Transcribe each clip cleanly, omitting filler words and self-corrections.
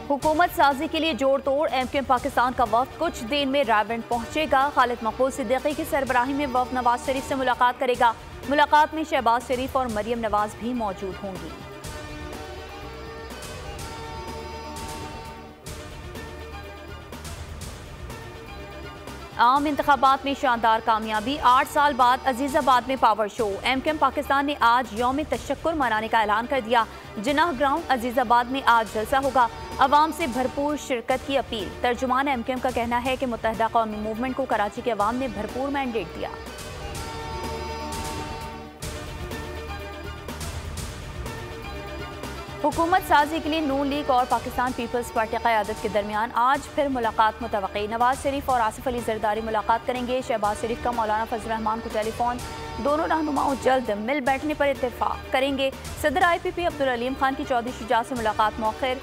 हुकूमत साजी के लिए जोड़ तोड़ एमक्यूएम पाकिस्तान का वफ्द कुछ देर में रायबंड पहुंचेगा। खालिद मकबूल सिद्दीकी की सरबराही में वफ्द नवाज शरीफ से मुलाकात करेगा। मुलाकात में शहबाज शरीफ और मरियम नवाज भी मौजूद होंगी। आम इंतखाबात में शानदार कामयाबी, 8 साल बाद अजीजाबाद में पावर शो। एमक्यूएम पाकिस्तान ने आज यौम तशक्कुर मनाने का ऐलान कर दिया। जिनाह ग्राउंड अजीजाबाद में आज जलसा होगा। अवाम से भरपूर शिरकत की अपील। तर्जुमान एमक्यूएम का कहना है कि मुत्तहदा कौमी मूवमेंट को कराची के अवाम ने भरपूर मैंडेट दिया। हुकूमत साजी के लिए नून लीग और पाकिस्तान पीपल्स पार्टी क़यादत के दरमियान आज फिर मुलाकात मुतवक्की। नवाज शरीफ और आसिफ अली जरदारी मुलाकात करेंगे। शहबाज शरीफ का मौलाना फजल रहमान को टेलीफोन। दोनों रहनुमाओं जल्द मिल बैठने पर इत्तेफाक करेंगे। सदर IPP अब्दुल अलीम खान की चौधरी शुजा से मुलाकात मौखिर।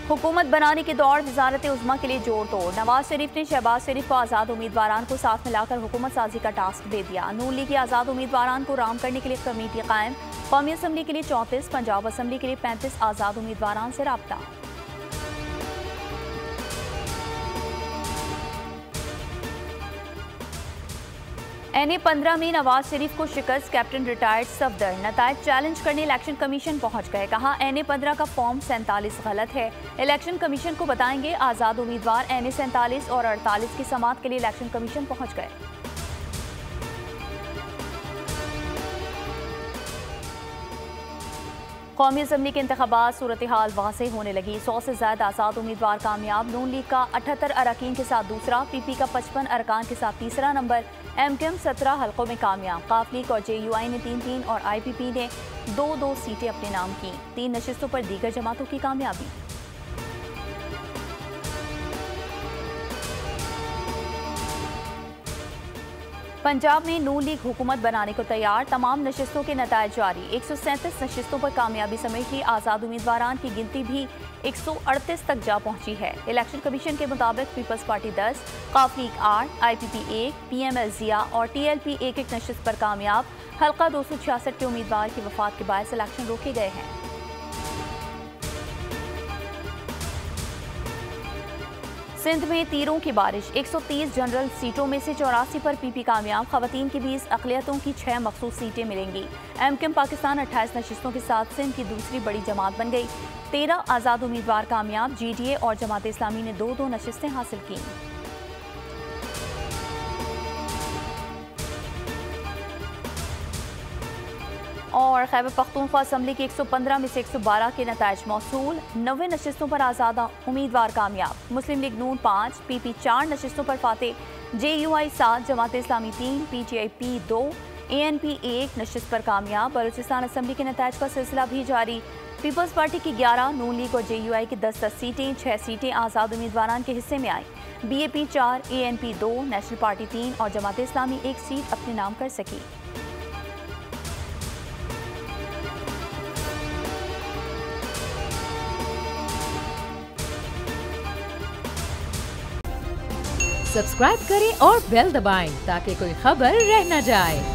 हुकूमत बनाने के दौर वजारत उज़्मा के लिए जोड़ तोड़। नवाज शरीफ ने शहबाज शरीफ को आज़ाद उम्मीदवारान को साथ मिलाकर हुकूमत साजी का टास्क दे दिया। नून लीग के आज़ाद उम्मीदवारान को राम करने के लिए कमेटी कायम। कौमी असम्बली के लिए 34, पंजाब असम्बली के लिए 35 आज़ाद उम्मीदवारान से राब्ता। NA-15 में नवाज शरीफ को शिकस्त, कैप्टन रिटायर्ड सफदर। नतायज चैलेंज करने इलेक्शन कमीशन पहुंच गए। कहा NA-15 का फॉर्म 47 गलत है। इलेक्शन कमीशन को बताएंगे आज़ाद उम्मीदवार। NA-47 और 48 की समाअत के लिए इलेक्शन कमीशन पहुंच गए। कौमी असम्बली के इंतखाबात सूरत हाल वाज़ेह होने लगी। 100 से ज्यादा आज़ाद उम्मीदवार कामयाब। नून लीग का 78 अरकान के साथ दूसरा, PP का 55 अरकान के साथ तीसरा नंबर। एमक्यूएम 17 हल्कों में कामयाब। काफ लीग और JUI ने 3-3 और IPP ने 2-2 सीटें अपने नाम की। 3 नशिस्तों पर दीगर जमातों की कामयाबी। पंजाब में नून लीग हुकूमत बनाने को तैयार। तमाम नशिस्तों के नतायज जारी। 137 नशिस्तों पर कामयाबी समेत ही आज़ाद उम्मीदवारान की गिनती भी 138 तक जा पहुंची है। इलेक्शन कमीशन के मुताबिक पीपल्स पार्टी 10, काफ लीग 8, IPP 1, PML ज़िया और TLP 1-1 नशिस्त पर कामयाब। हल्का 266 के उम्मीदवार की वफात के बायस इलेक्शन रोके गए हैं। सिंध में तीरों की बारिश। 130 जनरल सीटों में से 84 पर PP कामयाब। खवातीन की 20 अक़लियतों की 6 मखसूस सीटें मिलेंगी। एमक्यूएम पाकिस्तान 28 नशिस्तों के साथ सिंध की दूसरी बड़ी जमात बन गई। 13 आज़ाद उम्मीदवार कामयाब। GDA और जमात इस्लामी ने 2-2 नशिस्तें हासिल की। और खैबर पख्तूनख्वा असम्बली की 115 में से 112 के नतायज मौसूल। 90 नशिस्तों पर आज़ाद उम्मीदवार कामयाब। मुस्लिम लीग नून 5, PP 4 नशिस्तों पर Fateh. JUI 7, Jamaat Islami 3, PTIP 2, ANP 1 नशिस्त पर कामयाब। बलूचिस्तान असम्बली के नतायज का सिलसिला भी जारी। पीपल्स पार्टी की 11, नून लीग और JUI की 10 सीटें, 6 सीटें आज़ाद उम्मीदवारान के हिस्से में आई। BAP 4, ANP 2, नेशनल पार्टी 3 और जमात इस्लामी 1 सीट अपने नाम कर सकी। सब्सक्राइब करें और बेल दबाएं ताकि कोई खबर रह न जाए।